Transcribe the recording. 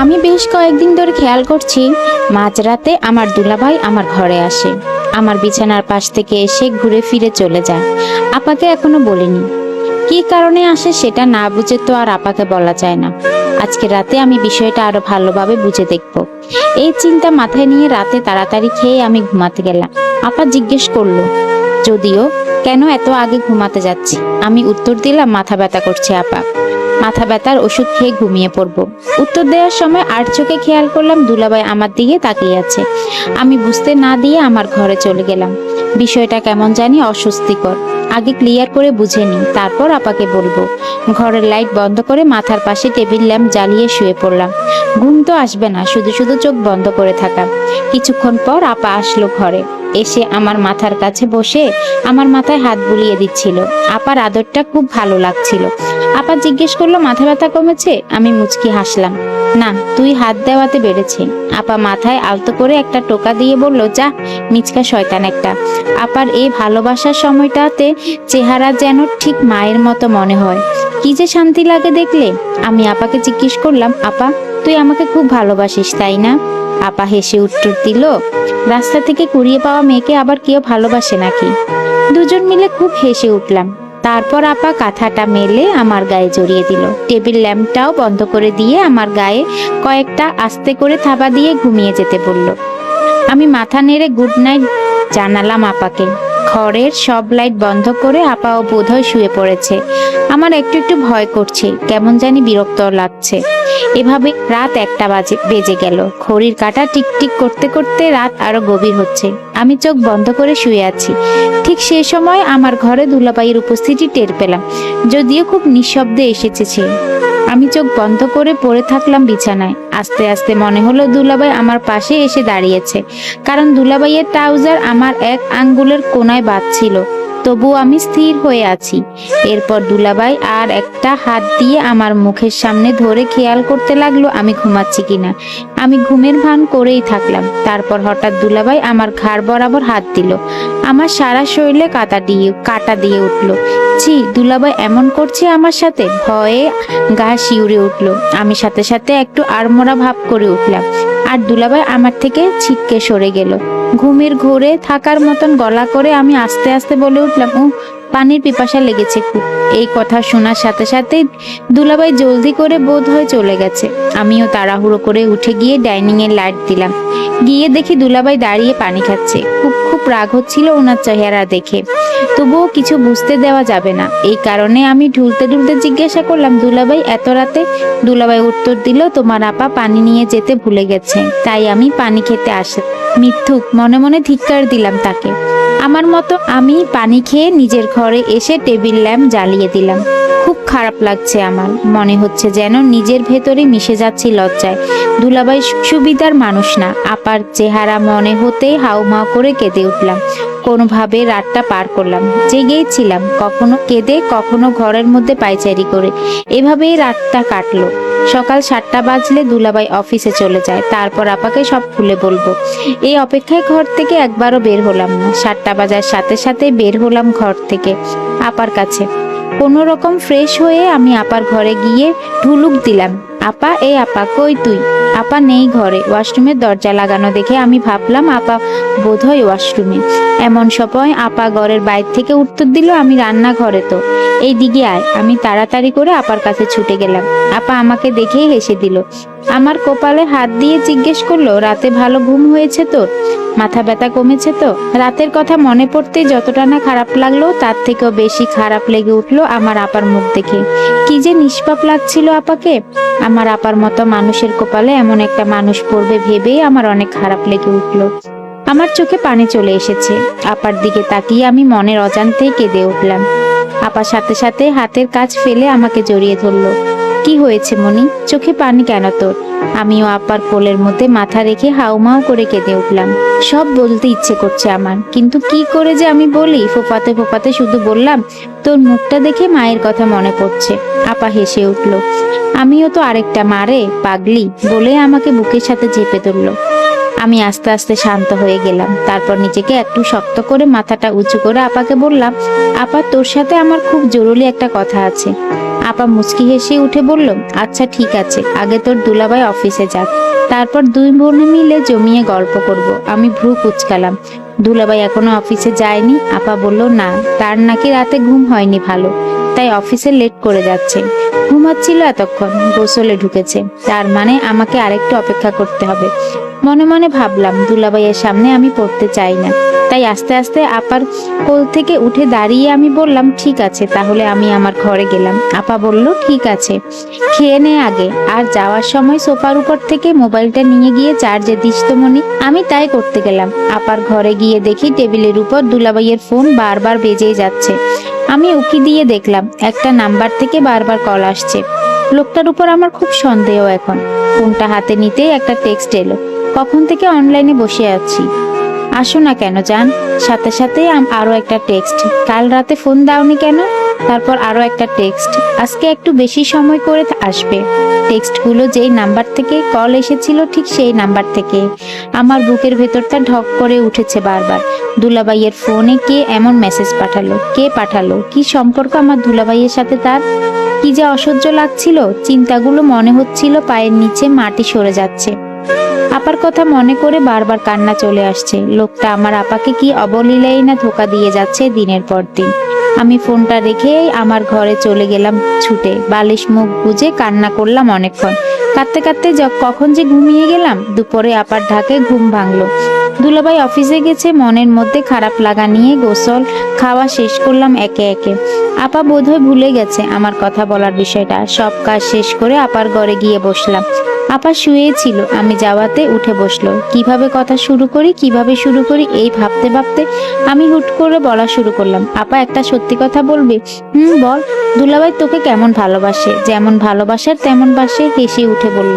আমি বেশ কয়েকদিন ধরে খেয়াল করছি, মাঝরাতে আমার দুলাভাই আমার ঘরে আসে, আমার বিছানার পাশ থেকে এসে ঘুরে ফিরে চলে যায়। আপাকে এখনো বলিনি কি কারণে আসে, সেটা না বুঝে তো আর আপাকে বলা যায় না। আজকে রাতে আমি বিষয়টা আরো ভালোভাবে বুঝে দেখব। এই চিন্তা মাথায় নিয়ে রাতে তাড়াতাড়ি খেয়ে আমি ঘুমাতে গেলাম। আপা জিজ্ঞেস করলো যদিও কেন এত আগে ঘুমাতে যাচ্ছি। আমি উত্তর দিলাম, মাথা ব্যথা করছে আপা, মাথা ব্যথার ওষুধ খেয়ে ঘুমিয়ে পড়বো। উত্তর দেওয়ার সময় আর চোখে খেয়াল করলাম দুলাভাই আমার দিকে তাকিয়ে আছে। আমি বুঝতে না দিয়ে আমার ঘরে চলে গেলাম। বিষয়টা কেমন জানি অস্বস্তিকর। আগে ক্লিয়ার করে বুঝে নি, তারপর আপাকে বলবো। ঘরের লাইট বন্ধ করে মাথার পাশে টেবিল ল্যাম্প জ্বালিয়ে শুয়ে পড়লাম। ঘুম তো আসবে না, শুধু শুধু চোখ বন্ধ করে থাকা। কিছুক্ষণ পর আপা আসলো ঘরে। এসে আমার মাথার কাছে বসে আমার মাথায় হাত বুলিয়ে দিচ্ছিল। আপার আদরটা খুব ভালো লাগছিল। আপা জিজ্ঞেস করলো, মাথা ব্যথা কমেছে? আমি মুচকি হাসলাম। না, তুই হাত দেওয়াতে বেড়েছে। আপা মাথায় আলতো করে একটা টোকা দিয়ে বলল, যা মিচকা শয়তান একটা। আপার এই ভালোবাসার সময়টাতে চেহারা যেন ঠিক মায়ের মতো মনে হয়। কি যে শান্তি লাগে দেখলে। আমি আপাকে জিজ্ঞেস করলাম, আপা তুই আমাকে খুব ভালোবাসিস তাই না? আপা হেসে উত্তর দিল, রাস্তা থেকে কুড়িয়ে পাওয়া মেয়েকে আবার কেউ ভালোবাসে নাকি? দুজন মিলে খুব হেসে উঠলাম। তারপর আপা কাঁথাটা মেলে আমার গায়ে জড়িয়ে দিল। টেবিল ল্যাম্পটাও বন্ধ করে দিয়ে আমার গায়ে কয়েকটা আস্তে করে থাবা দিয়ে ঘুমিয়ে যেতে বলল। আমি মাথা নেড়ে গুড নাইট জানালাম আপাকে। ঘরের সব লাইট বন্ধ করে আপাও বোধহয় শুয়ে পড়েছে। আমার একটু একটু ভয় করছে, কেমন জানি বিরক্ত লাগছে। এভাবে রাত 1টা বেজে গেল। ঘড়ির কাঁটা টিকটিক করতে করতে রাত আরো গভীর হচ্ছে। আমি চোখ বন্ধ করে শুয়ে আছি। ঠিক সেই সময় আমার ঘরে দুলাভাইয়ের উপস্থিতি টের পেলাম, যদিও খুব নিঃশব্দে এসেছে সে। আমি চোখ বন্ধ করে পড়ে থাকলাম বিছানায়। আস্তে আস্তে মনে হলো দুলাভাই আমার পাশে এসে দাঁড়িয়েছে, কারণ দুলাভাইয়ের ট্রাউজার আমার এক আঙ্গুলের কোনায় বাঁধছিল। তবুও আমি স্থির হয়ে আছি। এরপর দুলাভাই আর একটা হাত দিয়ে আমার মুখের সামনে ধরে খেয়াল করতে লাগলো আমি ঘুমাচ্ছি কিনা। আমি ঘুমের ভান করেই থাকলাম। তারপর হঠাৎ দুলাভাই আমার ঘাড় বরাবর হাত দিল। আমার সারা শরীরে কাটা দিয়ে উঠলো। ছি, দুলাভাই এমন করছে আমার সাথে। ভয়ে গা শিউরে উঠলো। আমি সাথে সাথে একটু আড়মোড়া ভাব করে উঠলাম, আর দুলাভাই আমার থেকে ছিটকে সরে গেল। ঘুমের ঘোরে থাকার মতন গলা করে আমি আস্তে আস্তে বলে উঠলাম, পানির পিপাসা লেগেছে খুব। এই কথা শোনার সাথে সাথে দুলাভাই জলদি করে বোধ হয় চলে গেছে। আমিও তাড়াহুড়ো করে উঠে গিয়ে ডাইনিং এর লাইট দিলাম। গিয়ে দেখি দুলাভাই দাঁড়িয়ে পানি খাচ্ছে। খুব খুব রাগ হচ্ছিল ওনার চেহারা দেখে। তবুও কিছু বুঝতে দেওয়া যাবে না, এই কারণে আমি ঢুলতে ঢুলতে জিজ্ঞাসা করলাম, দুলাভাই এত রাতে? দুলাভাই উত্তর দিল, তোমার আপা পানি নিয়ে যেতে ভুলে গেছে, তাই আমি পানি খেতে আসি। মিথ্যুক, মনে মনে ধিক্কার দিলাম তাকে। আমার মতো আমি পানি খেয়ে নিজের ঘরে এসে টেবিল ল্যাম্প জ্বালিয়ে দিলাম। খুব খারাপ লাগছে আমার, মনে হচ্ছে যেন নিজের ভেতরে মিশে যাচ্ছি লজ্জায়। দুলাভাই সুবিধার মানুষ না। আপার চেহারা মনে হতেই হাউমাউ করে কেঁদে উঠলাম। কোনোভাবে রাতটা পার করলাম। জেগেই ছিলাম, কখনো কেঁদে কখনো ঘরের মধ্যে পায়চারি করে। এভাবেই রাতটা কাটলো। সকাল 7টা বাজলে দুলাভাই অফিসে চলে যায়। তারপর আপাকে সব খুলে বলবো। এই অপেক্ষায় ঘর থেকে একবারও বের হলাম না। 7টা বাজার সাথে সাথে বের হলাম ঘর থেকে আপার কাছে। কোনো রকম ফ্রেশ হয়ে আমি আপার ঘরে গিয়ে ঢুলুক দিলাম। আপা, আপা কই তুই? আপা নেই ঘরে। ওয়াশরুমের দরজা লাগানো দেখে আমি ভাবলাম আপা বোধহয় ওয়াশরুমে। এমন সময় আপা ঘরের বাইরে থেকে উত্তর দিল, আমি রান্নাঘরে। তো এই দিকে আয়। আমি তাড়াতাড়ি করে আপার কাছে ছুটে গেলাম। আপা আমাকে দেখেই হেসে দিল। আমার কপালে হাত দিয়ে জিজ্ঞেস করলো, রাতে ভালো ঘুম হয়েছে তোর? মাথা ব্যথা কমেছে তো? রাতের কথা মনে পড়তে যতটা না খারাপ লাগলো, তার থেকেও বেশি খারাপ লেগে উঠলো আমার আপার মুখ দেখে। কি যে নিষ্পাপ লাগছিল আপাকে। আমার আপার মতো মানুষের কপালে এমন একটা মানুষ পড়বে ভেবেই আমার অনেক খারাপ লেগে উঠলো। আমার চোখে পানি চলে এসেছে। আপার দিকে তাকিয়ে আমি মনের অজান্তেই কেঁদে উঠলাম। আপা সাথে সাথে হাতের কাজ ফেলে আমাকে জড়িয়ে ধরলো। কি হয়েছে মনি, চোখে পানি কেন তোর? আমিও আপার কোলের মধ্যে মাথা রেখে হাউমাউ করে কেঁদে উঠলাম। সব বলতে ইচ্ছে করছে আমার, কিন্তু কি করে যে আমি বলি। ফোপাতে ফোপাতে শুধু বললাম, তোর মুখটা দেখে মায়ের কথা মনে পড়ছে। আপা হেসে উঠলো। আমিও তো আরেকটা মারে পাগলি, বলে আমাকে বুকের সাথে চেপে ধরলো। আমি আস্তে আস্তে শান্ত হয়ে গেলাম। তারপর নিজেকে একটু শক্ত করে মাথাটা উঁচু করে আপাকে বললাম, আপা তোর সাথে আমার খুব জরুরি একটা কথা আছে। আপা মুচকি হেসে উঠে বলল, আচ্ছা ঠিক আছে, আগে তোর দুলাভাই অফিসে যাক, তারপর দুই বোনে মিলে জমিয়ে গল্প করব। আমি ভ্রু কুচকালাম। দুলাভাই এখনো অফিসে যায়নি? আপা বলল, না, তার নাকি রাতে ঘুম হয়নি ভালো, তাই অফিসে লেট করে যাচ্ছে। ঘুমাচ্ছিল এতক্ষণ, গোসলে ঢুকেছে, তার মানে আমাকে আরেকটু অপেক্ষা করতে হবে। মনে মনে ভাবলাম দুলাভাইয়ের সামনে আমি পড়তে চাই না, তাই আস্তে আস্তে আপার কোল থেকে উঠে দাঁড়িয়ে আমি বললাম, ঠিক আছে, তাহলে আমি আমার ঘরে গেলাম। আপা বলল, ঠিক আছে, খেয়ে নে আগে, আর যাওয়ার সময় সোফার উপর থেকে মোবাইলটা নিয়ে গিয়ে চার্জে দিস তো মনি। আমি তাই করতে গেলাম। আপার ঘরে গিয়ে দেখি টেবিলের উপর দুলাভাইয়ের ফোন বারবার বেজেই যাচ্ছে। আমি উকি দিয়ে দেখলাম একটা নাম্বার থেকে বারবার কল আসছে। লোকটার উপর আমার খুব সন্দেহ এখন। ফোনটা হাতে নিতেই একটা টেক্সট এলো, কখন থেকে অনলাইনে বসে আছি, আসো না কেন জান। সাথে সাথে আরো একটা টেক্সট, কাল রাতে ফোন দাওনি কেন। তারপর আরো একটা টেক্সট, আজকে একটু বেশি সময় করে আসবে। টেক্সটগুলো যেই নাম্বার থেকে কল এসেছিল ঠিক সেই নাম্বার থেকে। আমার বুকের ভেতরটা ঢক করে উঠেছে বারবার। দুলাভাইয়ের ফোনে কে এমন মেসেজ পাঠালো, কে পাঠালো, কি সম্পর্ক আমার দুলাভাইয়ের সাথে তার। কি যে অসহ্য লাগছিল, চিন্তাগুলো মনে হচ্ছিল পায়ের নিচে মাটি সরে যাচ্ছে। আপার কথা মনে করে বারবার কান্না চলে আসছে। লোকটা আমার আপাকে কি অবলীলায় না ধোকা দিয়ে যাচ্ছে দিনের পর দিন। আমি ফোনটা রেখে আমার ঘরে চলে গেলাম ছুটে। বালিশ মুখ গুজে কান্না করলাম অনেকক্ষণ। কাঁদতে কাঁদতে কখন যে ঘুমিয়ে গেলাম। দুপুরে আপার ঢাকে ঘুম ভাঙলো। দুলাভাই অফিসে গেছে, মনের মধ্যে খারাপ লাগা নিয়ে গোসল খাওয়া শেষ করলাম একে একে। আপা বোধহয় ভুলে গেছে আমার কথা বলার বিষয়টা। সব কাজ শেষ করে আপার ঘরে গিয়ে বসলাম। আপা শুয়েছিল, আমি যাওয়াতে উঠে বসলো। কিভাবে কথা শুরু করি এই ভাবতে ভাবতে আমি হুট করে বলা শুরু করলাম, আপা একটা সত্যি কথা বলবি? বল। দুলাভাই তোকে কেমন ভালোবাসে? যেমন ভালোবাসার তেমন বাসে। হেসে উঠে বলল,